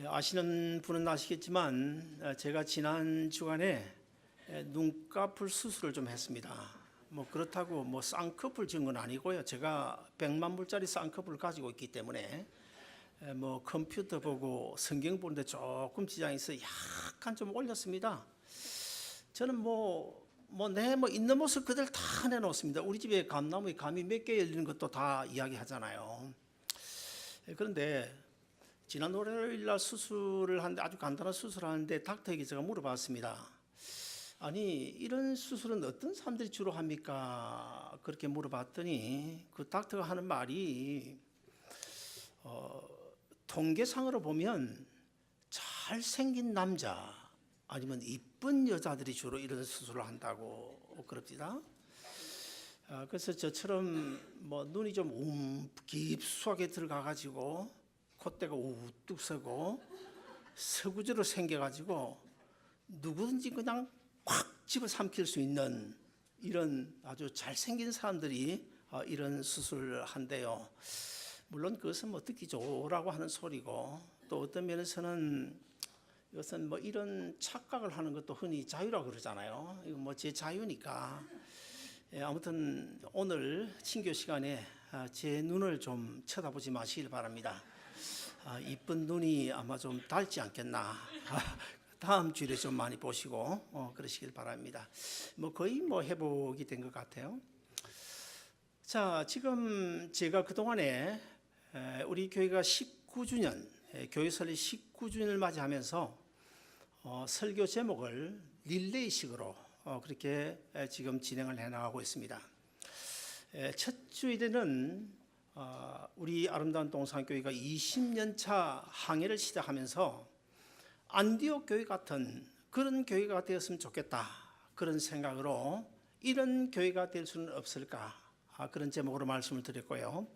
아시는 분은 아시겠지만 제가 지난 주간에 눈꺼풀 수술을 좀 했습니다. 그렇다고 쌍꺼풀 지은 건 아니고요. 제가 100만 불짜리 쌍꺼풀을 가지고 있기 때문에 컴퓨터 보고 성경 보는데 조금 지장이 있어 약간 좀 올렸습니다. 저는 있는 모습 그대로 다 내놓습니다. 우리 집에 감나무에 감이 몇 개 열리는 것도 다 이야기하잖아요. 그런데 지난 월요일 날 수술을 하는데, 아주 간단한 수술을 하는데 닥터에게 제가 물어봤습니다. 아니, 이런 수술은 어떤 사람들이 주로 합니까? 그렇게 물어봤더니 그 닥터가 하는 말이 통계상으로 보면 잘생긴 남자 아니면 이쁜 여자들이 주로 이런 수술을 한다고 그럽니다. 그래서 저처럼 눈이 좀 깊숙하게 들어가가지고 콧대가 우뚝 서고 서구지로 생겨가지고 누구든지 그냥 확 집어삼킬 수 있는 이런 아주 잘생긴 사람들이 이런 수술을 한대요. 물론 그것은 듣기 좋으라고 하는 소리고, 또 어떤 면에서는 이것은 이런 착각을 하는 것도 흔히 자유라고 그러잖아요. 이거 제 자유니까. 아무튼 오늘 친교 시간에 제 눈을 좀 쳐다보지 마시길 바랍니다. 이쁜 눈이 아마 좀 닳지 않겠나. 다음 주일에 좀 많이 보시고 그러시길 바랍니다. 거의 회복이 된 것 같아요. 자, 지금 제가 그동안에 우리 교회가 19주년, 교회 설립 19주년을 맞이하면서 설교 제목을 릴레이식으로 그렇게 지금 진행을 해나가고 있습니다. 첫 주일에는 우리 아름다운 동산교회가 20년차 항해를 시작하면서 안디옥 교회 같은 그런 교회가 되었으면 좋겠다, 그런 생각으로 이런 교회가 될 수는 없을까, 그런 제목으로 말씀을 드렸고요.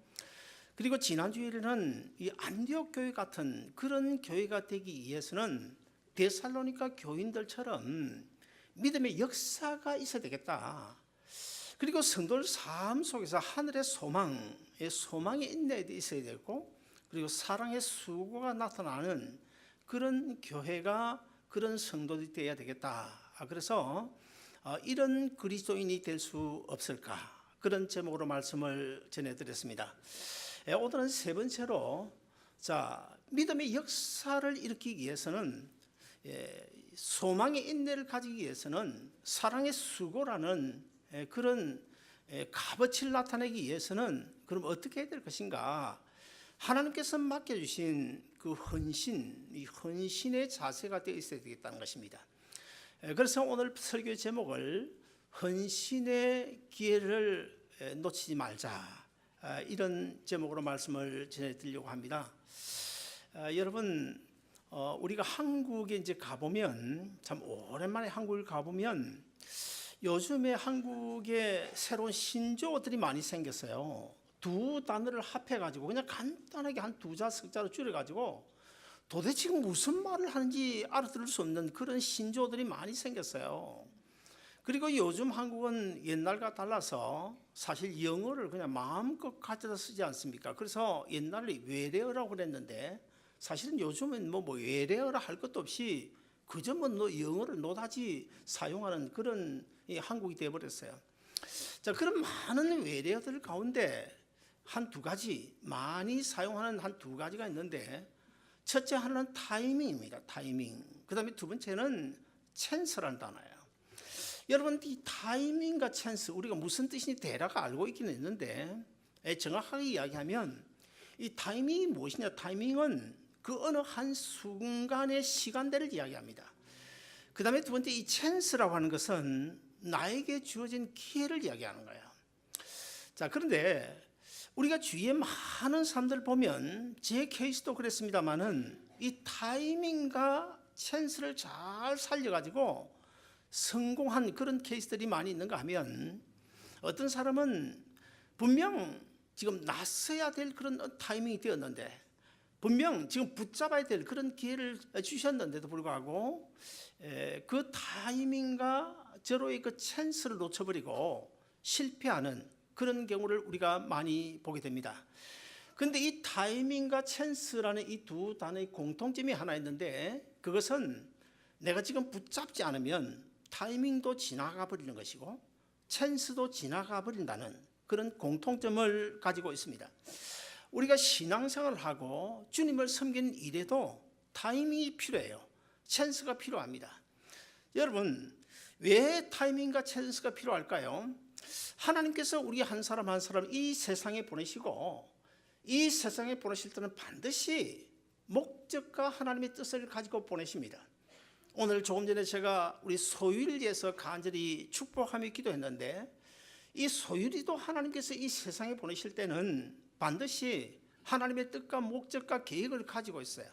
그리고 지난주에는 이 안디옥 교회 같은 그런 교회가 되기 위해서는 데살로니가 교인들처럼 믿음의 역사가 있어야 되겠다. 그리고 성도들 삶 속에서 하늘의 소망의 인내도 있어야 되고, 그리고 사랑의 수고가 나타나는 그런 교회가, 그런 성도들이 되어야 되겠다. 그래서 이런 그리스도인이 될 수 없을까, 그런 제목으로 말씀을 전해드렸습니다. 오늘은 세 번째로, 믿음의 역사를 일으키기 위해서는, 소망의 인내를 가지기 위해서는, 사랑의 수고라는 그런 값어치를 나타내기 위해서는 그럼 어떻게 해야 될 것인가? 하나님께서 맡겨주신 그 헌신, 이 헌신의 자세가 되어 있어야 되겠다는 것입니다. 그래서 오늘 설교 제목을 헌신의 기회를 놓치지 말자, 이런 제목으로 말씀을 전해드리려고 합니다. 여러분, 우리가 한국에 이제 가보면, 참 오랜만에 한국을 가보면 요즘에 한국에 새로운 신조어들이 많이 생겼어요. 두 단어를 합해가지고 그냥 간단하게 한 두 자, 석 자로 줄여가지고 도대체 지금 무슨 말을 하는지 알아들을 수 없는 그런 신조어들이 많이 생겼어요. 그리고 요즘 한국은 옛날과 달라서 사실 영어를 그냥 마음껏 가져다 쓰지 않습니까? 그래서 옛날에 외래어라고 그랬는데 사실은 요즘은 외래어라 할 것도 없이 그저 영어를 노다지 사용하는 그런 한국이 되어버렸어요. 자, 그런 많은 외래어들 가운데 한 두 가지, 많이 사용하는 한 두 가지가 있는데, 첫째 하나는 타이밍입니다. 타이밍. 그 다음에 두 번째는 찬스라는 단어예요. 여러분, 이 타이밍과 찬스, 우리가 무슨 뜻인지 대략 알고 있기는 있는데, 정확하게 이야기하면 이 타이밍이 무엇이냐? 타이밍은 그 어느 한 순간의 시간대를 이야기합니다. 그 다음에 두 번째, 이 찬스라고 하는 것은 나에게 주어진 기회를 이야기하는 거예요. 자, 그런데 우리가 주위에 많은 사람들 보면, 제 케이스도 그랬습니다만은, 이 타이밍과 찬스를 잘 살려가지고 성공한 그런 케이스들이 많이 있는가 하면, 어떤 사람은 분명 지금 났어야 될 그런 타이밍이 되었는데, 분명 지금 붙잡아야 될 그런 기회를 주셨는데도 불구하고 그 타이밍과 저로의 그 찬스를 놓쳐버리고 실패하는 그런 경우를 우리가 많이 보게 됩니다. 근데 이 타이밍과 찬스라는 이 두 단어의 공통점이 하나 있는데, 그것은 내가 지금 붙잡지 않으면 타이밍도 지나가 버리는 것이고 찬스도 지나가 버린다는 그런 공통점을 가지고 있습니다. 우리가 신앙생활을 하고 주님을 섬기는 일에도 타이밍이 필요해요. 찬스가 필요합니다. 여러분, 왜 타이밍과 찬스가 필요할까요? 하나님께서 우리 한 사람 한 사람 이 세상에 보내시고, 이 세상에 보내실 때는 반드시 목적과 하나님의 뜻을 가지고 보내십니다. 오늘 조금 전에 제가 우리 소율을 위해서 간절히 축복하며 기도했는데, 이 소율이도 하나님께서 이 세상에 보내실 때는 반드시 하나님의 뜻과 목적과 계획을 가지고 있어요.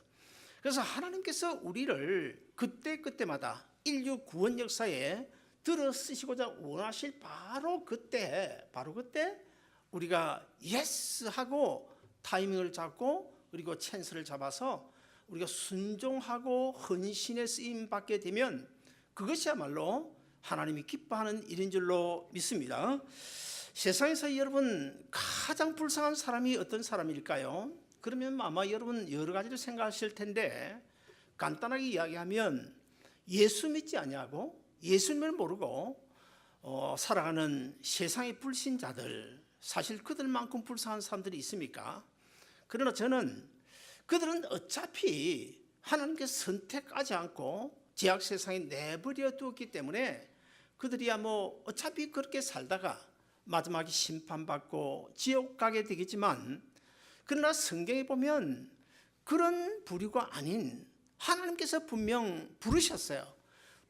그래서 하나님께서 우리를 그때마다 인류 구원 역사에 들어 쓰시고자 원하실 바로 그때 우리가 예스 하고 타이밍을 잡고 그리고 찬스를 잡아서 우리가 순종하고 헌신의 쓰임 받게 되면 그것이야말로 하나님이 기뻐하는 일인 줄로 믿습니다. 세상에서 여러분 가장 불쌍한 사람이 어떤 사람일까요? 그러면 아마 여러분 여러 가지를 생각하실 텐데, 간단하게 이야기하면 예수 믿지 아니하고 예수님을 모르고 살아가는 세상의 불신자들, 사실 그들만큼 불쌍한 사람들이 있습니까? 그러나 저는 그들은 어차피 하나님께서 선택하지 않고 죄악 세상에 내버려 두었기 때문에 그들이야 어차피 그렇게 살다가 마지막에 심판받고 지옥 가게 되겠지만, 그러나 성경에 보면 그런 부류가 아닌 하나님께서 분명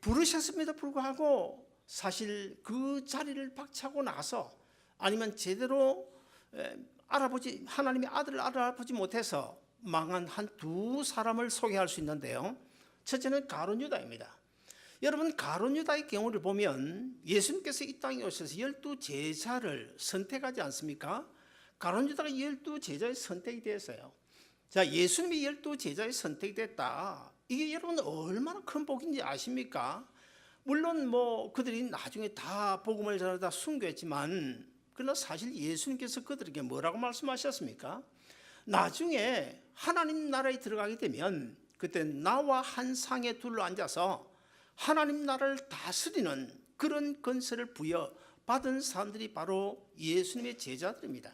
부르셨음에도 불구하고 사실 그 자리를 박차고 나서 아니면 제대로 하나님의 아들을 알아보지 못해서 망한 한 두 사람을 소개할 수 있는데요. 첫째는 가룟 유다입니다. 여러분, 가룟 유다의 경우를 보면 예수님께서 이 땅에 오셔서 12제자를 선택하지 않습니까? 가룟 유다가 12제자의 선택이 되었어요. 자, 예수님이 12제자의 선택이 됐다. 이게 여러분 얼마나 큰 복인지 아십니까? 물론 그들이 나중에 다 복음을 전하다 순교했지만, 그러나 사실 예수님께서 그들에게 뭐라고 말씀하셨습니까? 나중에 하나님 나라에 들어가게 되면 그때 나와 한 상에 둘러앉아서 하나님 나라를 다스리는 그런 권세를 부여받은 사람들이 바로 예수님의 제자들입니다.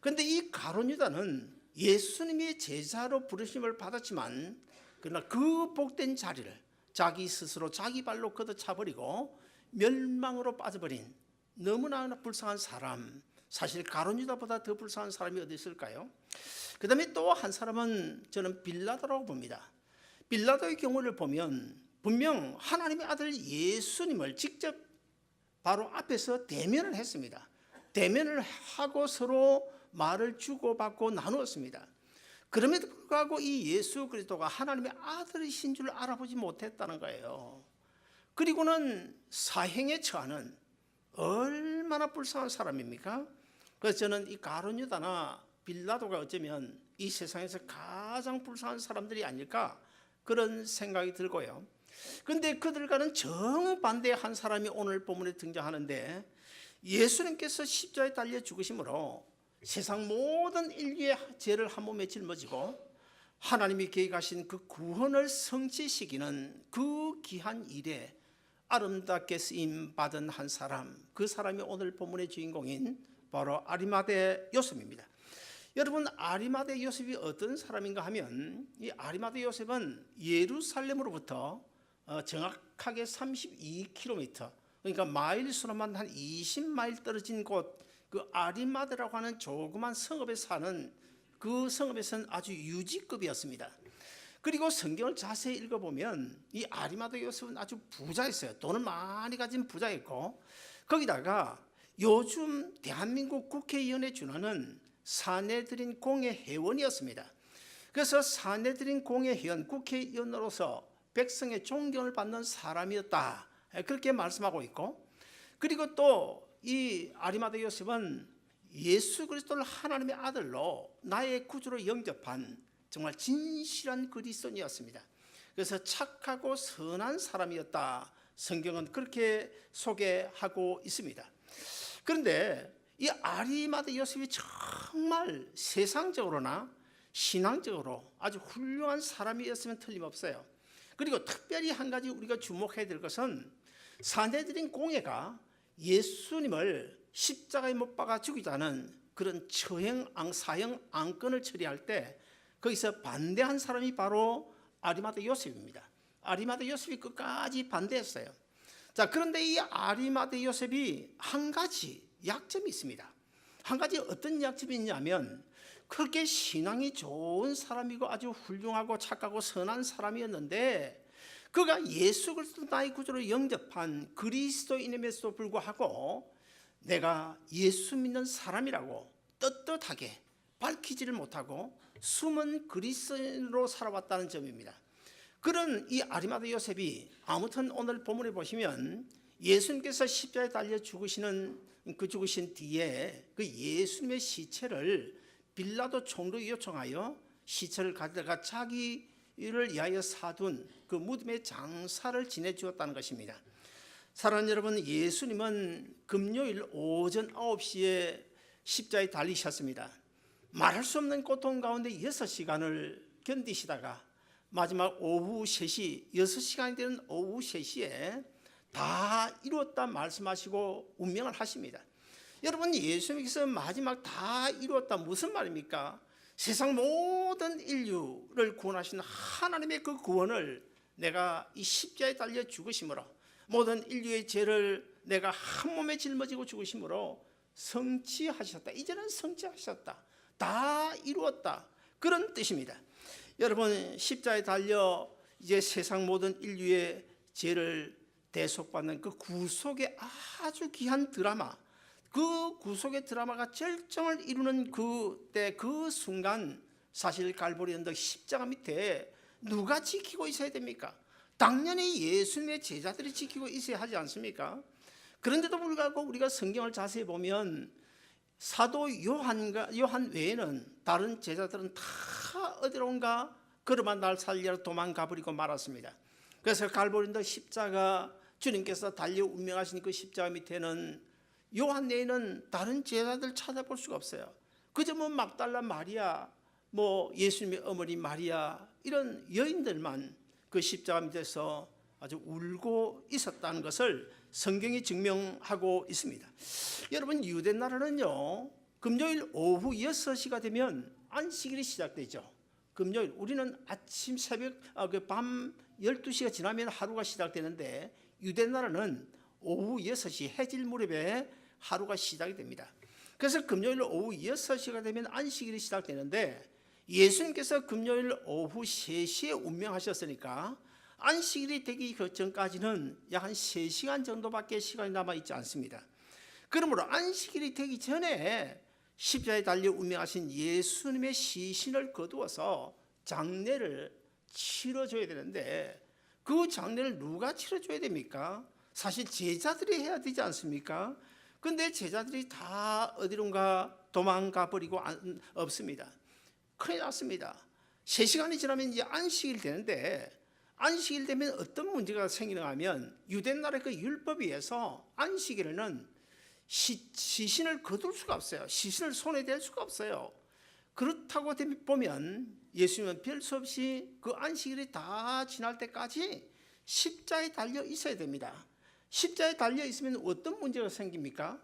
그런데 이 가룟 유다는 예수님의 제자로 부르심을 받았지만, 그러나 그 복된 자리를 자기 스스로 자기 발로 걷어차버리고 멸망으로 빠져버린 너무나 불쌍한 사람, 사실 가룟 유다보다 더 불쌍한 사람이 어디 있을까요? 그 다음에 또 한 사람은 저는 빌라도라고 봅니다. 빌라도의 경우를 보면 분명 하나님의 아들 예수님을 직접 바로 앞에서 대면을 했습니다. 대면을 하고 서로 말을 주고받고 나누었습니다. 그럼에도 불구하고 이 예수 그리스도가 하나님의 아들이신 줄 알아보지 못했다는 거예요. 그리고는 사형에 처하는 얼마나 불쌍한 사람입니까? 그래서 저는 이 가룟 유다나 빌라도가 어쩌면 이 세상에서 가장 불쌍한 사람들이 아닐까 그런 생각이 들고요. 그런데 그들과는 정반대의 한 사람이 오늘 본문에 등장하는데, 예수님께서 십자가에 달려 죽으심으로 세상 모든 인류의 죄를 한 몸에 짊어지고 하나님이 계획하신 그 구원을 성취시키는 그 귀한 일에 아름답게 쓰임 받은 한 사람, 그 사람이 오늘 본문의 주인공인 바로 아리마대 요셉입니다. 여러분, 아리마대 요셉이 어떤 사람인가 하면, 이 아리마대 요셉은 예루살렘으로부터 정확하게 32km, 그러니까 마일수로만 한 20마일 떨어진 곳, 그 아리마대라고 하는 조그만 성읍에 사는 그 성읍에서는 아주 유지급이었습니다. 그리고 성경을 자세히 읽어보면 이 아리마대 요셉은 아주 부자였어요. 돈을 많이 가진 부자였고, 거기다가 요즘 대한민국 국회의원에 준하는 사내들인 공회 회원이었습니다. 그래서 사내들인 공회 회원, 국회의원으로서 백성의 존경을 받는 사람이었다, 그렇게 말씀하고 있고, 그리고 또 이 아리마대 요셉은 예수 그리스도를 하나님의 아들로 나의 구주로 영접한 정말 진실한 그리스도인이었습니다. 그래서 착하고 선한 사람이었다, 성경은 그렇게 소개하고 있습니다. 그런데 이 아리마대 요셉이 정말 세상적으로나 신앙적으로 아주 훌륭한 사람이었으면 틀림없어요. 그리고 특별히 한 가지 우리가 주목해야 될 것은 사내들인 공회가 예수님을 십자가에 못 박아 죽이자는 그런 사형 안건을 처리할 때 거기서 반대한 사람이 바로 아리마대 요셉입니다. 아리마대 요셉이 끝까지 반대했어요. 자, 그런데 이 아리마대 요셉이 한 가지 약점이 있습니다. 한 가지 어떤 약점이 있냐면 그렇게 신앙이 좋은 사람이고 아주 훌륭하고 착하고 선한 사람이었는데 그가 예수 그리스도 나의 구주로 영접한 그리스도인임에도 불구하고 내가 예수 믿는 사람이라고 떳떳하게 밝히지를 못하고 숨은 그리스도인으로 살아왔다는 점입니다. 그런 이 아리마대 요셉이 아무튼 오늘 본문에 보시면 예수님께서 십자가에 달려 죽으신 뒤에 그 예수님의 시체를 빌라도 총독이 요청하여 시체를 가져다가 자기를 위하여 사둔 그 무덤의 장사를 지내주었다는 것입니다. 사랑하는 여러분, 예수님은 금요일 오전 9시에 십자가에 달리셨습니다. 말할 수 없는 고통 가운데 6시간을 견디시다가 마지막 오후 3시, 6시간이 되는 오후 3시에 다 이루었다 말씀하시고 운명을 하십니다. 여러분, 예수님께서 마지막 다 이루었다 무슨 말입니까? 세상 모든 인류를 구원하신 하나님의 그 구원을 내가 이 십자가에 달려 죽으심으로 모든 인류의 죄를 내가 한 몸에 짊어지고 죽으심으로 성취하셨다. 이제는 성취하셨다. 다 이루었다. 그런 뜻입니다. 여러분, 십자가에 달려 이제 세상 모든 인류의 죄를 대속받는 그 구속의 아주 귀한 드라마, 그 구속의 드라마가 절정을 이루는 그때 그 순간 사실 갈보리 언덕 십자가 밑에 누가 지키고 있어야 됩니까? 당연히 예수님의 제자들이 지키고 있어야 하지 않습니까? 그런데도 불구하고 우리가 성경을 자세히 보면 사도 요한 외에는 다른 제자들은 다 어디론가 걸어마 날 살리러 도망가 버리고 말았습니다. 그래서 갈보리 언덕 십자가 주님께서 달려 운명하신 그 십자가 밑에는 요한 외에는 다른 제자들 찾아볼 수가 없어요. 그저 뭐 막달라 마리아, 뭐 예수님의 어머니 마리아 이런 여인들만 그 십자가 밑에서 아주 울고 있었다는 것을 성경이 증명하고 있습니다. 여러분, 유대 나라는요 금요일 오후 6시가 되면 안식일이 시작되죠. 금요일 우리는 아침 새벽 밤 12시가 지나면 하루가 시작되는데 유대 나라는 오후 6시 해질 무렵에 하루가 시작이 됩니다. 그래서 금요일 오후 6시가 되면 안식일이 시작되는데 예수님께서 금요일 오후 3시에 운명하셨으니까 안식일이 되기 전까지는 약 한 3시간 정도밖에 시간이 남아있지 않습니다. 그러므로 안식일이 되기 전에 십자가에 달려 운명하신 예수님의 시신을 거두어서 장례를 치러줘야 되는데 그 장례를 누가 치러줘야 됩니까? 사실 제자들이 해야 되지 않습니까? 그런데 제자들이 다 어디론가 도망가 버리고 없습니다. 큰일 났습니다. 3시간이 지나면 이제 안식일 되는데 안식일 되면 어떤 문제가 생기는가 하면 유대 나라의 그 율법에 의해서 안식일에는 시신을 거둘 수가 없어요. 시신을 손에 댈 수가 없어요. 그렇다고 보면 예수님은 별 수 없이 그 안식일이 다 지날 때까지 십자가에 달려 있어야 됩니다. 십자가에 달려 있으면 어떤 문제가 생깁니까?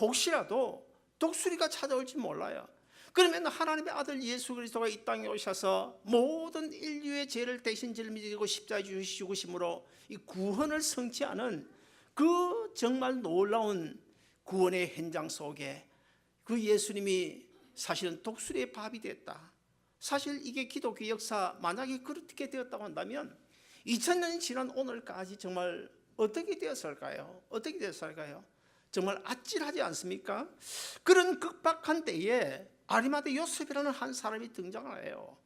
혹시라도 독수리가 찾아올지 몰라요. 그러면 하나님의 아들 예수 그리스도가 이 땅에 오셔서 모든 인류의 죄를 대신 짊어지고 십자가에 죽으심으로 이 구원을 성취하는 그 정말 놀라운 구원의 현장 속에 그 예수님이 사실은 독수리의 밥이 됐다. 사실 이게 기독교 역사 만약에 그렇게 되었다고 한다면 2000년이 지난 오늘까지 정말 어떻게 되었을까요? 어떻게 되었을까요? 정말 아찔하지 않습니까? 그런 극박한 때에 아리마대 요셉이라는 한 사람이 등장해요.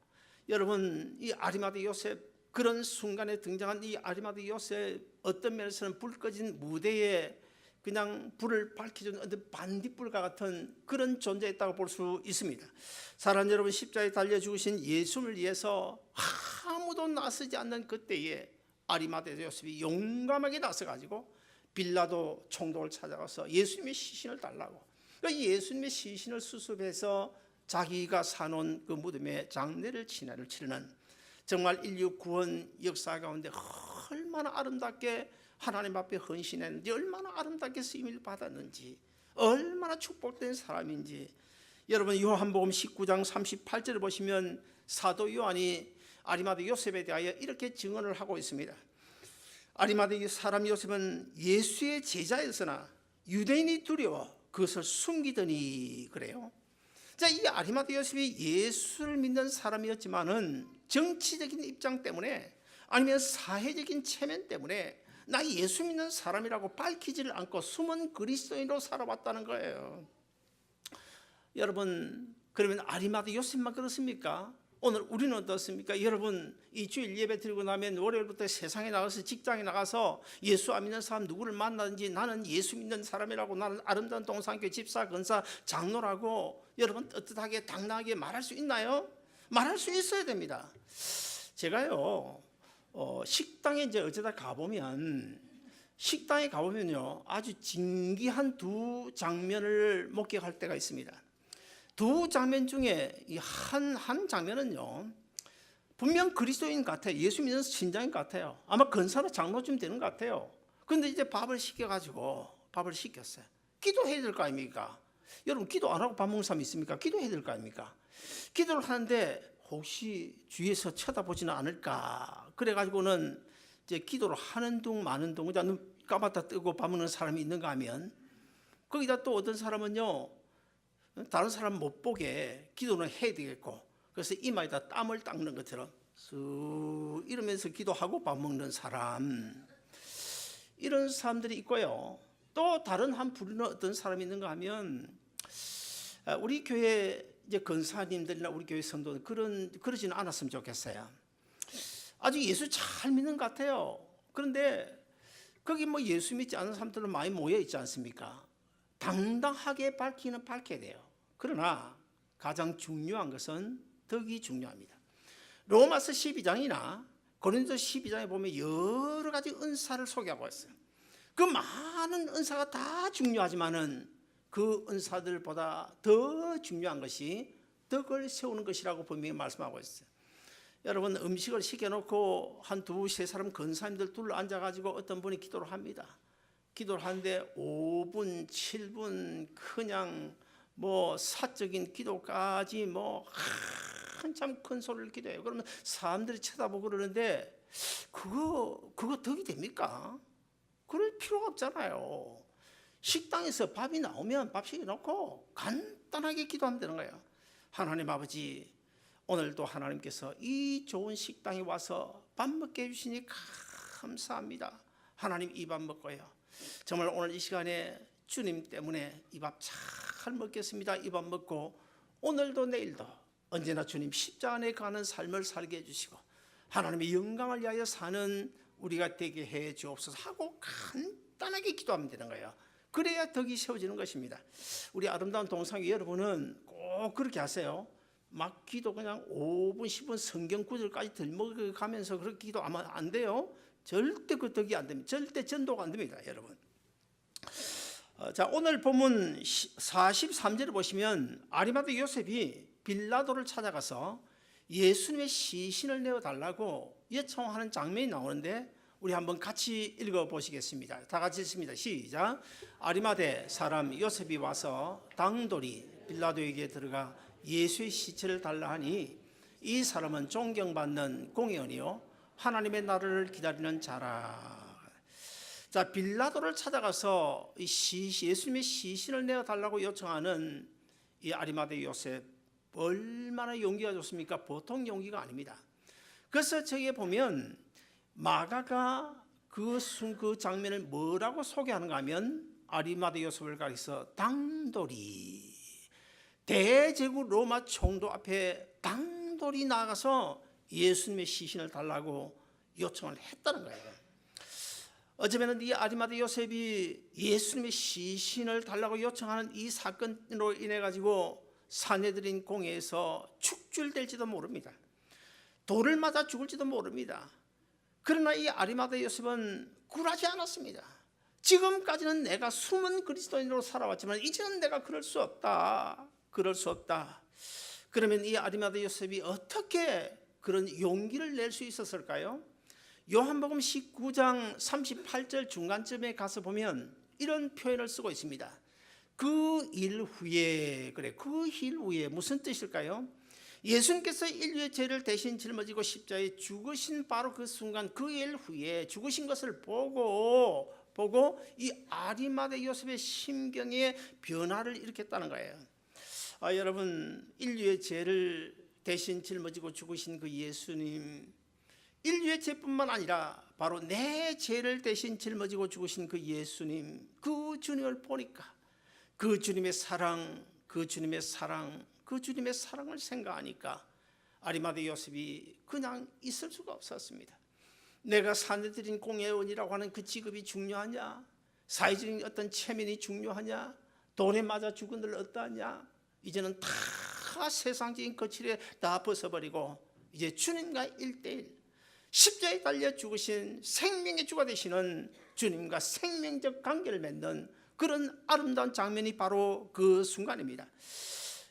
여러분, 이 아리마대 요셉, 그런 순간에 등장한 이 아리마대 요셉, 어떤 면에서는 불 꺼진 무대에 그냥 불을 밝혀준 어떤 반딧불과 같은 그런 존재였다고 볼 수 있습니다. 사랑하는 여러분, 십자가에 달려 죽으신 예수를 위해서 아무도 나서지 않는 그때에 아리마대 요셉이 용감하게 나서가지고 빌라도 총독을 찾아가서 예수님의 시신을 달라고, 그러니까 예수님의 시신을 수습해서 자기가 사놓은 그 무덤에 장례를 치르는 정말 인류 구원 역사 가운데 얼마나 아름답게 하나님 앞에 헌신했는지, 얼마나 아름답게 쓰임을 받았는지, 얼마나 축복된 사람인지. 여러분 요한복음 19장 38절을 보시면 사도 요한이 아리마대 요셉에 대하여 이렇게 증언을 하고 있습니다. 아리마대 사람 요셉은 예수의 제자였으나 유대인이 두려워 그것을 숨기더니 그래요. 자, 이 아리마대 요셉이 예수를 믿는 사람이었지만은 정치적인 입장 때문에 아니면 사회적인 체면 때문에 나 예수 믿는 사람이라고 밝히지를 않고 숨은 그리스도인으로 살아왔다는 거예요. 여러분, 그러면 아리마대 요셉만 그렇습니까? 오늘 우리는 어떻습니까? 여러분, 이 주일 예배 드리고 나면 월요일부터 세상에 나가서 직장에 나가서 예수 안 믿는 사람 누구를 만나든지 나는 예수 믿는 사람이라고, 나는 아름다운 동산교회 집사, 권사, 장로라고 여러분 떳떳하게 당당하게 말할 수 있나요? 말할 수 있어야 됩니다. 제가요 식당에 이제 어쩌다 가보면, 식당에 가보면요 아주 진기한 두 장면을 목격할 때가 있습니다. 두 장면 중에 이 한 장면은요 분명 그리스도인 같아요. 예수 믿는 신자인 것 같아요. 아마 권사나 장로쯤 되는 것 같아요. 그런데 이제 밥을 시켰어요. 기도해야 될 거 아닙니까? 여러분, 기도 안 하고 밥 먹는 사람 있습니까? 기도해야 될 거 아닙니까? 기도를 하는데 혹시 주위에서 쳐다보지는 않을까, 그래가지고는 이제 기도를 하는 둥 마는 둥 그냥 눈 감았다 뜨고 밥 먹는 사람이 있는가 하면, 거기다 또 어떤 사람은요 다른 사람 못 보게 기도는 해야 되겠고, 그래서 이마에다 땀을 닦는 것처럼 쓱 이러면서 기도하고 밥 먹는 사람, 이런 사람들이 있고요. 또 다른 한 부류는 어떤 사람이 있는가 하면, 우리 교회 이제 권사님들이나 우리 교회 성도는 그러지는 않았으면 좋겠어요. 아주 예수 잘 믿는 것 같아요. 그런데 거기 뭐 예수 믿지 않은 사람들은 많이 모여 있지 않습니까? 당당하게 밝혀야 돼요. 그러나 가장 중요한 것은 덕이 중요합니다. 로마서 12장이나 고린도 12장에 보면 여러 가지 은사를 소개하고 있어요. 그 많은 은사가 다 중요하지만은 그 은사들보다 더 중요한 것이 덕을 세우는 것이라고 분명히 말씀하고 있어요. 여러분, 음식을 시켜놓고 한 두세 사람 권사님들 둘러 앉아가지고 어떤 분이 기도를 합니다. 기도를 하는데 5분, 7분 그냥 뭐 사적인 기도까지 뭐 한참 큰 소리를 기도해요. 그러면 사람들이 쳐다보고 그러는데 그거 덕이 됩니까? 그럴 필요가 없잖아요. 식당에서 밥이 나오면 밥 시켜놓고 간단하게 기도하면 되는 거예요. 하나님 아버지, 오늘도 하나님께서 이 좋은 식당에 와서 밥 먹게 해주시니 감사합니다. 하나님, 이 밥 먹고요, 정말 오늘 이 시간에 주님 때문에 이 밥 잘 먹겠습니다. 이 밥 먹고 오늘도 내일도 언제나 주님 십자가에 가는 삶을 살게 해주시고 하나님의 영광을 위하여 사는 우리가 되게 해 주옵소서 하고 간단하게 기도하면 되는 거예요. 그래야 덕이 세워지는 것입니다. 우리 아름다운 동상이 여러분은 꼭 그렇게 하세요. 막 기도 그냥 5분 10분 성경 구절까지 들먹어가면서 그렇게 기도하면 안 돼요. 절대 그 덕이 안 됩니다. 절대 전도가 안 됩니다, 여러분. 자, 오늘 본문 43절을 보시면 아리마대 요셉이 빌라도를 찾아가서 예수님의 시신을 내어달라고 요청하는 장면이 나오는데 우리 한번 같이 읽어보시겠습니다. 다 같이 읽습니다. 시작. 아리마대 사람 요셉이 와서 당돌이 빌라도에게 들어가 예수의 시체를 달라 하니 이 사람은 존경받는 공의원이요 하나님의 나라를 기다리는 자라. 자, 빌라도를 찾아가서 예수님의 시신을 내어달라고 요청하는 이 아리마대 요셉, 얼마나 용기가 좋습니까? 보통 용기가 아닙니다. 그래서 저기에 보면 마가가 그 장면을 뭐라고 소개하는가 하면 아리마대 요셉을 가리켜 당돌이, 대제국 로마 총독 앞에 당돌이 나가서 예수님의 시신을 달라고 요청을 했다는 거예요. 어쩌면 이 아리마대 요셉이 예수님의 시신을 달라고 요청하는 이 사건으로 인해 가지고 산헤드린 공회에서 축출될지도 모릅니다. 돌을 맞아 죽을지도 모릅니다. 그러나 이 아리마대 요셉은 굴하지 않았습니다. 지금까지는 내가 숨은 그리스도인으로 살아왔지만 이제는 내가 그럴 수 없다. 그럴 수 없다. 그러면 이 아리마다 요셉이 어떻게 그런 용기를 낼 수 있었을까요? 요한복음 19장 38절 중간쯤에 가서 보면 이런 표현을 쓰고 있습니다. 그 일 후에, 그 일 후에 무슨 뜻일까요? 예수님께서 인류의 죄를 대신 짊어지고 십자가에 죽으신 바로 그 순간, 그 일 후에 죽으신 것을 보고 이 아리마대 요셉의 심경에 변화를 일으켰다는 거예요. 여러분, 인류의 죄를 대신 짊어지고 죽으신 그 예수님, 인류의 죄뿐만 아니라 바로 내 죄를 대신 짊어지고 죽으신 그 예수님, 그 주님을 보니까 그 주님의 사랑, 그 주님의 사랑을 생각하니까 아리마대 요셉이 그냥 있을 수가 없었습니다. 내가 사내들인 공회원이라고 하는 그 직업이 중요하냐? 사회적인 어떤 체면이 중요하냐? 돈에 맞아 죽은 들 어떠하냐? 이제는 다 세상적인 거칠에 다 벗어버리고 이제 주님과 1대1, 십자가에 달려 죽으신 생명의 주가 되시는 주님과 생명적 관계를 맺는 그런 아름다운 장면이 바로 그 순간입니다.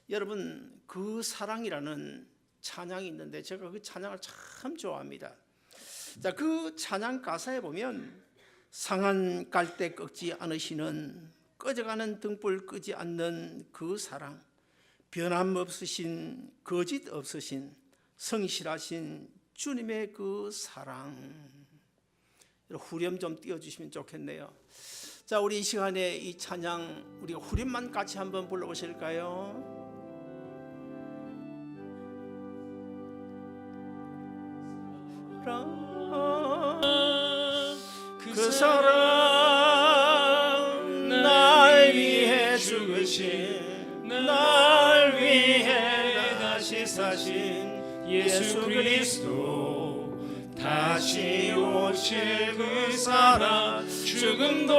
여러분, 그 사랑이라는 찬양이 있는데 제가 그 찬양을 참 좋아합니다. 자, 그 찬양 가사에 보면 상한 갈대 꺾지 않으시는, 꺼져가는 등불 끄지 않는 그 사랑, 변함없으신, 거짓 없으신, 성실하신 주님의 그 사랑. 후렴 좀 띄워주시면 좋겠네요. 자, 우리 이 시간에 이 찬양 우리가 후렴만 같이 한번 불러보실까요? 그 사랑 날 위해 죽으신, 날 위해 다시 사신 예수 그리스도, 다시 오실 그 사랑, 죽음도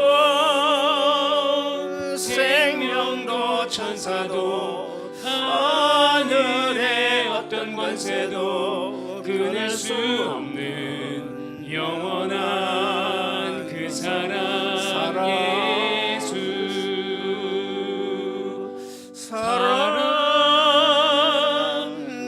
생명도 천사도 하늘의 어떤 권세도 끊을 수 없는 영원한 그 사랑, 예수 사랑,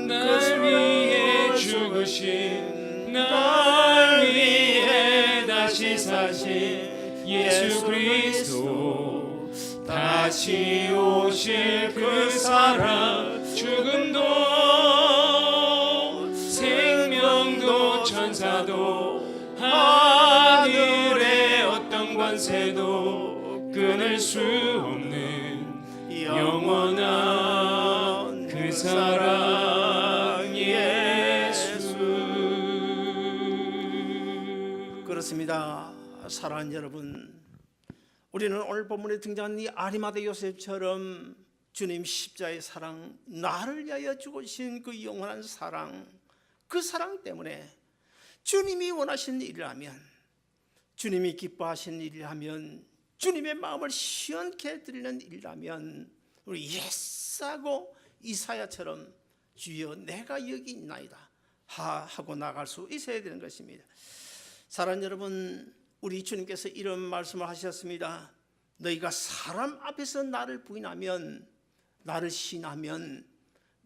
날 위해 죽으신, 날 위해 다시 사신 예수 그리스도, 다시 오실 그 사랑, 죽음도 생명도 천사도 하늘의 어떤 권세도 끊을 수 없는 영원한 그 사랑, 예수. 그렇습니다. 사랑하는 여러분, 우리는 오늘 본문에 등장한 이 아리마대 요셉처럼 주님 십자의 사랑, 나를 위하여 죽으신 그 영원한 사랑, 그 사랑 때문에 주님이 원하시는 일을 하면, 주님이 기뻐하시는 일을 하면, 주님의 마음을 시원케 해드리는 일을 하면 우리 예사고 이사야처럼 주여 내가 여기 있나이다 하고 나갈 수 있어야 되는 것입니다. 사랑하는 여러분, 우리 주님께서 이런 말씀을 하셨습니다. 너희가 사람 앞에서 나를 부인하면, 나를 시인하면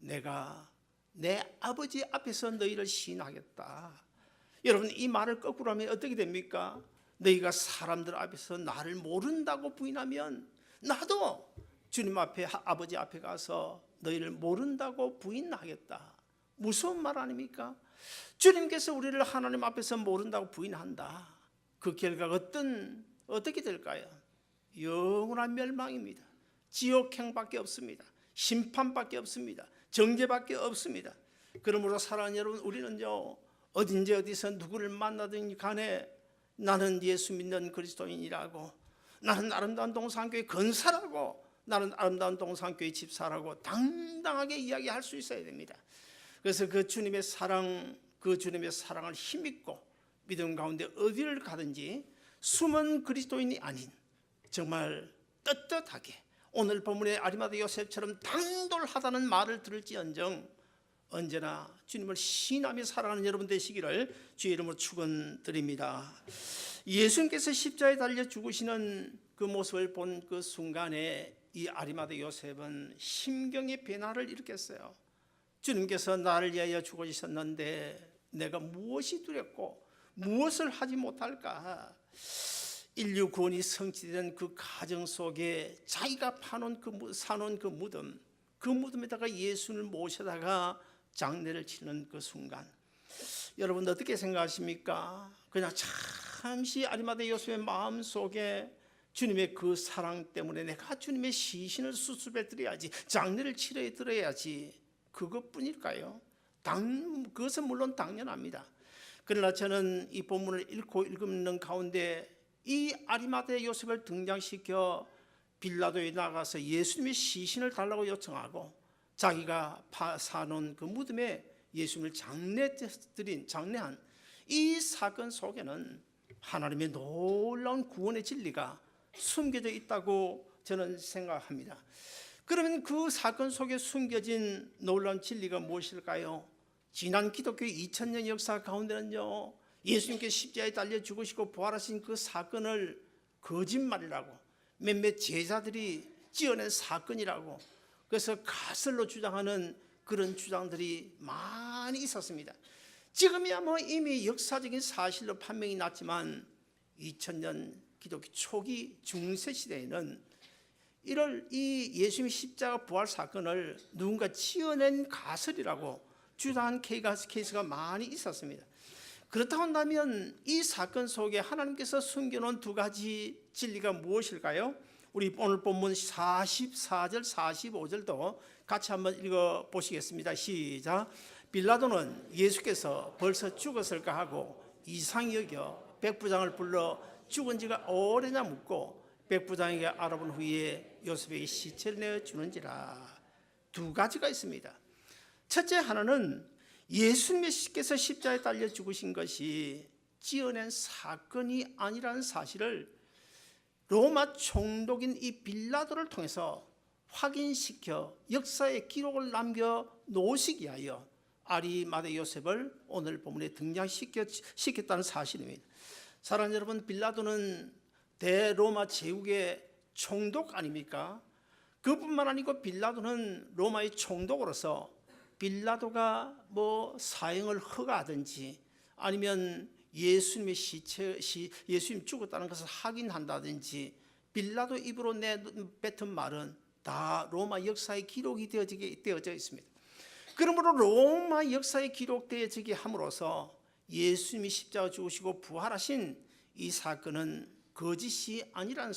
내가 내 아버지 앞에서 너희를 시인하겠다. 여러분, 이 말을 거꾸로 하면 어떻게 됩니까? 너희가 사람들 앞에서 나를 모른다고 부인하면 나도 주님 앞에, 아버지 앞에 가서 너희를 모른다고 부인하겠다. 무서운 말 아닙니까? 주님께서 우리를 하나님 앞에서 모른다고 부인한다. 그 결과가 어떻게 될까요? 영원한 멸망입니다. 지옥행밖에 없습니다. 심판밖에 없습니다. 정죄밖에 없습니다. 그러므로 사랑하는 여러분, 우리는요, 어딘지 어디서 누구를 만나든 간에 나는 예수 믿는 그리스도인이라고, 나는 아름다운 동산교회 건사라고, 나는 아름다운 동산교회 집사라고 당당하게 이야기할 수 있어야 됩니다. 그래서 그 주님의 사랑, 그 주님의 사랑을 힘입고 믿음 가운데 어디를 가든지 숨은 그리스도인이 아닌 정말 떳떳하게 오늘 본문의 아리마대 요셉처럼 당돌하다는 말을 들을지언정 언제나 주님을 신뢰하며 살아가는 여러분 되시기를 주의 이름으로 축원드립니다. 예수님께서 십자가에 달려 죽으시는 그 모습을 본 그 순간에 이 아리마대 요셉은 심경의 변화를 일으켰어요. 주님께서 나를 위하여 죽으셨는데 내가 무엇이 두렵고 무엇을 하지 못할까? 인류 구원이 성취된 그 가정 속에 자기가 사놓은 그 무덤에다가 예수를 모셔다가 장례를 치는 그 순간, 여러분 어떻게 생각하십니까? 그냥 잠시 아리마대 요셉의 마음 속에 주님의 그 사랑 때문에 내가 주님의 시신을 수습해 드려야지, 장례를 치러야 드려야지, 그것뿐일까요? 그것은 물론 당연합니다. 그러나 저는 이 본문을 읽는 가운데 이 아리마대 요셉을 등장시켜 빌라도에 나가서 예수님의 시신을 달라고 요청하고 자기가 사놓은 그 무덤에 예수님을 장례한 이 사건 속에는 하나님의 놀라운 구원의 진리가 숨겨져 있다고 저는 생각합니다. 그러면 그 사건 속에 숨겨진 놀라운 진리가 무엇일까요? 지난 기독교 2000년 역사 가운데는요, 예수님께 십자가에 달려 죽으시고 부활하신 그 사건을 거짓말이라고 몇몇 제자들이 지어낸 사건이라고, 그래서 가설로 주장하는 그런 주장들이 많이 있었습니다. 지금이야 뭐 이미 역사적인 사실로 판명이 났지만 2000년 기독교 초기 중세 시대에는 이 예수님의 십자가 부활 사건을 누군가 지어낸 가설이라고 주장한 케이스가 많이 있었습니다. 그렇다고 한다면 이 사건 속에 하나님께서 숨겨놓은 두 가지 진리가 무엇일까요? 우리 오늘 본문 44절 45절도 같이 한번 읽어보시겠습니다. 시작. 빌라도는 예수께서 벌써 죽었을까 하고 이상히 여겨 백부장을 불러 죽은 지가 오래냐 묻고 백부장에게 알아본 후에 요셉에게 시체를 내어주는지라. 두 가지가 있습니다. 첫째 하나는 예수님께서 십자가에 달려 죽으신 것이 지어낸 사건이 아니라는 사실을 로마 총독인 이 빌라도를 통해서 확인시켜 역사의 기록을 남겨 놓으시기 위하여 아리마대 요셉을 오늘 본문에 등장시켰다는 사실입니다. 사랑하는 여러분, 빌라도는 대로마 제국의 총독 아닙니까? 그뿐만 아니고 빌라도는 로마의 총독으로서 빌라도가 뭐 사형을 허가하든지 아니면 예수님 죽었다는 것을 확인한다든지 빌라도 입으로 내뱉은 말은 다 로마 역사의 기록이 되어져 있습니다. 그러므로 로마 역사에 기록되어지게 함으로써 예수님이 십자가 죽으시고 부활하신 이 사건은 거짓이 아니라는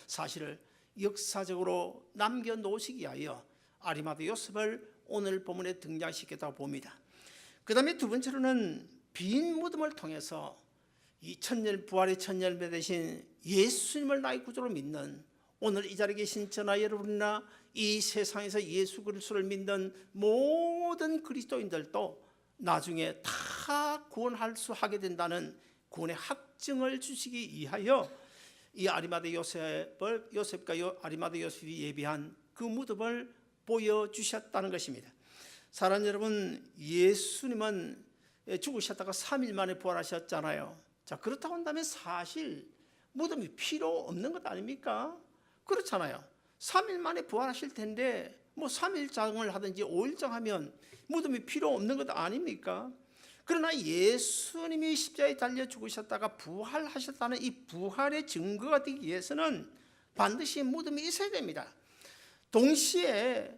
사실을 역사적으로 남겨놓으시기 위하여 아리마대 요셉을 오늘 본문에 등장시켰다고 봅니다. 그 다음에 두 번째로는 빈 무덤을 통해서 이 부활의 첫 열매 되신 예수님을 나의 구주로 믿는 오늘 이 자리에 계신 저나 여러분이나 이 세상에서 예수 그리스도를 믿는 모든 그리스도인들도 나중에 다 구원하게 된다는 구원의 확증을 주시기 위하여 이 아리마대 요셉과 아리마대 요셉이 예비한 그 무덤을 보여주셨다는 것입니다. 사랑하는 여러분, 예수님은 죽으셨다가 3일 만에 부활하셨잖아요. 자, 그렇다고 한다면 사실 무덤이 필요 없는 것 아닙니까? 그렇잖아요. 3일 만에 부활하실 텐데 뭐 3일장을 하든지 5일장 하면 무덤이 필요 없는 것 아닙니까? 그러나 예수님이 십자가에 달려 죽으셨다가 부활하셨다는 이 부활의 증거가 되기 위해서는 반드시 무덤이 있어야 됩니다. 동시에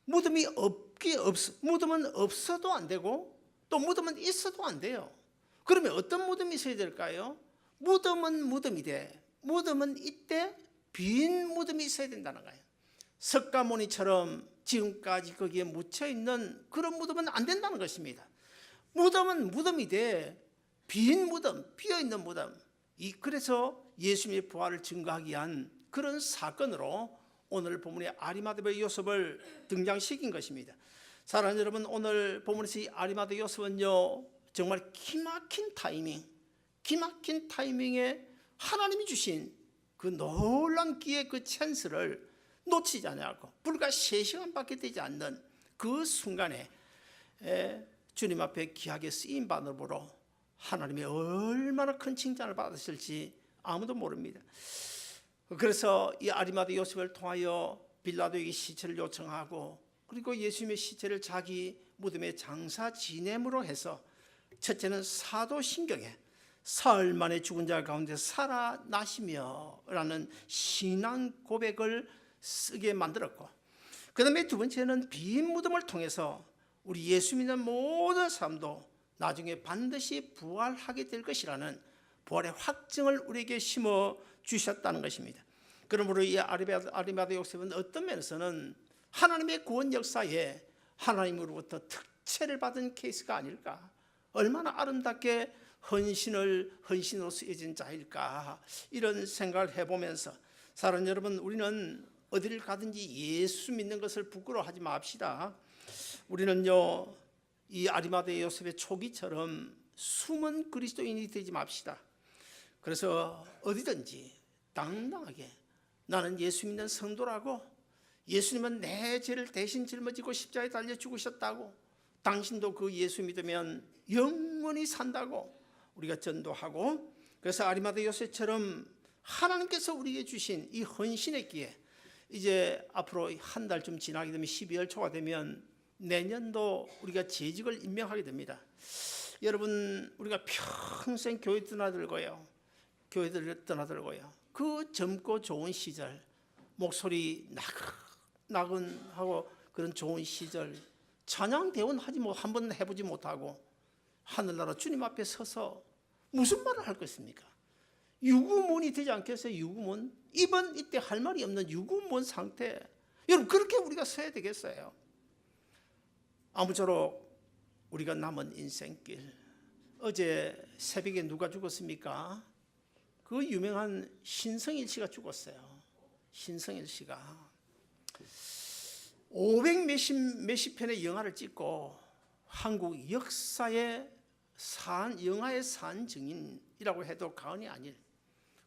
무덤은 없어도 안 되고 또 무덤은 있어도 안 돼요. 그러면 어떤 무덤이 있어야 될까요? 무덤은 무덤이되 무덤은 이때 빈 무덤이 있어야 된다는 거예요. 석가모니처럼 지금까지 거기에 묻혀있는 그런 무덤은 안 된다는 것입니다. 무덤은 무덤이되 빈 무덤, 비어있는 무덤, 그래서 예수님의 부활을 증거하기 위한 그런 사건으로 오늘 본문의 아리마대 요셉을 등장시킨 것입니다. 사랑하는 여러분, 오늘 본문에서 이 아리마대 요셉은요 정말 기막힌 타이밍에 하나님이 주신 그 놀라운 기회의 그 찬스를 놓치지 않냐고 불과 3시간밖에 되지 않는 그 순간에 주님 앞에 귀하게 쓰임 받음으로 하나님의 얼마나 큰 칭찬을 받으실지 아무도 모릅니다. 그래서 이 아리마대 요셉을 통하여 빌라도에게 시체를 요청하고, 그리고 예수님의 시체를 자기 무덤에 장사 지냄으로 해서 첫째는 사도신경에 사흘 만에 죽은 자 가운데 살아나시며 라는 신앙 고백을 쓰게 만들었고, 그 다음에 두 번째는 빈 무덤을 통해서 우리 예수 믿는 모든 사람도 나중에 반드시 부활하게 될 것이라는 부활의 확증을 우리에게 심어 주셨다는 것입니다. 그러므로 이 아리마대 요셉은 어떤 면에서는 하나님의 구원 역사에 하나님으로부터 특채를 받은 케이스가 아닐까, 얼마나 아름답게 헌신으로 쓰여진 자일까, 이런 생각을 해보면서 사랑하는 여러분, 우리는 어디를 가든지 예수 믿는 것을 부끄러워하지 맙시다. 우리는요, 이 아리마대 요셉의 초기처럼 숨은 그리스도인이 되지 맙시다. 그래서 어디든지 당당하게 나는 예수 믿는 성도라고, 예수님은 내 죄를 대신 짊어지고 십자가에 달려 죽으셨다고, 당신도 그 예수 믿으면 영원히 산다고 우리가 전도하고, 그래서 아리마대 요셉처럼 하나님께서 우리에게 주신 이 헌신의 기회, 이제 앞으로 한 달쯤 지나게 되면 12월 초가 되면 내년도 우리가 재직을 임명하게 됩니다. 여러분, 우리가 평생 교회 떠나들고요, 교회를 떠나들고요, 그 젊고 좋은 시절, 목소리 나근하고 그런 좋은 시절, 찬양 대원 하지 뭐 한 번 해보지 못하고 하늘나라 주님 앞에 서서 무슨 말을 할 것입니까? 유구문이 되지 않겠어요? 유구문. 이번 이때 할 말이 없는 유구문 상태. 여러분, 그렇게 우리가 서야 되겠어요? 아무쪼록 우리가 남은 인생길, 어제 새벽에 누가 죽었습니까? 그 유명한 신성일 씨가 죽었어요. 신성일 씨가 500몇십 편의 영화를 찍고 한국 역사의 영화의 산 증인이라고 해도 과언이 아닐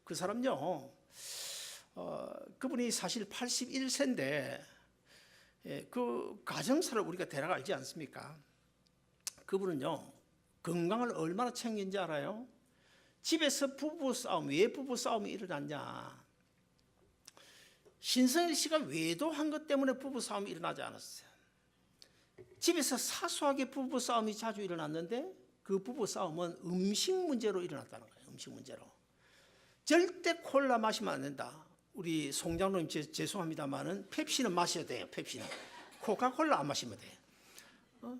그 사람요. 그분이 사실 81세인데 그 가정사를 우리가 대략 알지 않습니까? 그분은요, 건강을 얼마나 챙긴지 알아요? 집에서 부부싸움, 왜 부부싸움이 일어났냐? 신성일 씨가 외도한 것 때문에 부부싸움이 일어나지 않았어요. 집에서 사소하게 부부싸움이 자주 일어났는데 그 부부싸움은 음식 문제로 일어났다는 거예요. 음식 문제로. 절대 콜라 마시면 안 된다. 우리 송장로님 죄송합니다만은 펩시는 마셔야 돼요. 펩시는. 코카콜라 안 마시면 돼요.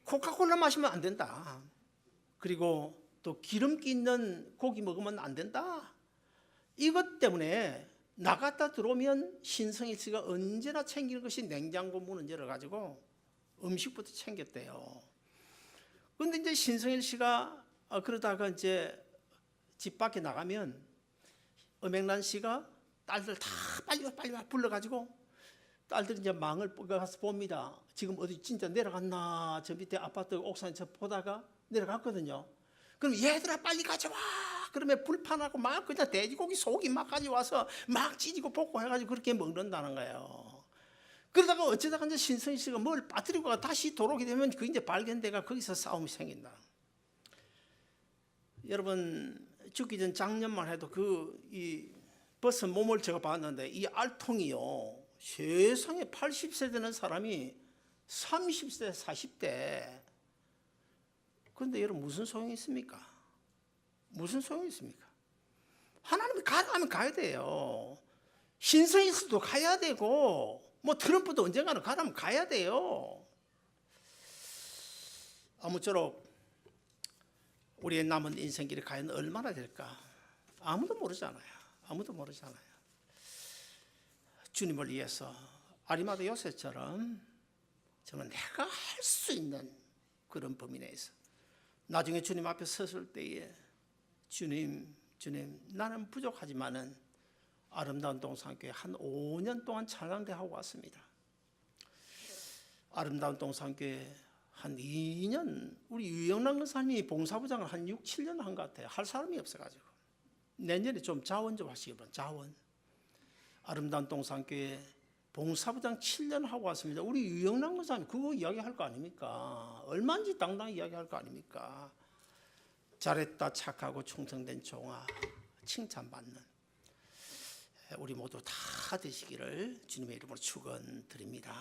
코카콜라 마시면 안 된다. 그리고 또 기름기 있는 고기 먹으면 안 된다. 이것 때문에 나갔다 들어오면 신성일 씨가 언제나 챙기는 것이 냉장고 문을 열어가지고 음식부터 챙겼대요. 그런데 이제 신성일 씨가 그러다가 이제 집 밖에 나가면 엄앵란 씨가 딸들 다 빨리 불러가지고 딸들이 이제 망을 가서 봅니다. 지금 어디 진짜 내려갔나? 저 밑에 아파트 옥상에 저 보다가 내려갔거든요. 그럼 얘들아 빨리 가져와. 그러면 불판하고 막 그냥 돼지고기 속이 막 가져와서 막 찢고 볶고 해가지고 그렇게 먹는다는 거예요. 그러다가 어쩌다가 이제 신성일 씨가 뭘 빠뜨리고 다시 돌아오게 되면 그 이제 발견돼가 거기서 싸움이 생긴다. 여러분, 죽기 전 작년만 해도 이 벗은 몸을 제가 봤는데 이 알통이요, 세상에 80세 되는 사람이 30세 40대. 그런데 여러분, 무슨 소용이 있습니까? 무슨 소용이 있습니까? 하나님이 가라 하면 가야 돼요. 신성일씨도 가야 되고, 뭐 트럼프도 언젠가는 가라면 가야 돼요. 아무쪼록 우리의 남은 인생길이 과연 얼마나 될까? 아무도 모르잖아요. 아무도 모르잖아요. 주님을 위해서 아리마대 요셉처럼 정말 내가 할 수 있는 그런 범위 내에서 나중에 주님 앞에 섰을 때에 주님 나는 부족하지만은 아름다운 동산교회 한 5년 동안 찬양대하고 왔습니다. 아름다운 동산교회 한 2년, 우리 유영란 권사님이 봉사부장을 한 6, 7년 한 것 같아요. 할 사람이 없어가지고. 내년에 좀 자원 좀 하시기 바랍니다. 자원. 아름다운 동산교회 봉사부장 7년 하고 왔습니다. 우리 유영남 권사님 그거 이야기할 거 아닙니까? 얼마인지 당당히 이야기할 거 아닙니까? 잘했다 착하고 충성된 종아 칭찬받는 우리 모두 다 되시기를 주님의 이름으로 축원드립니다.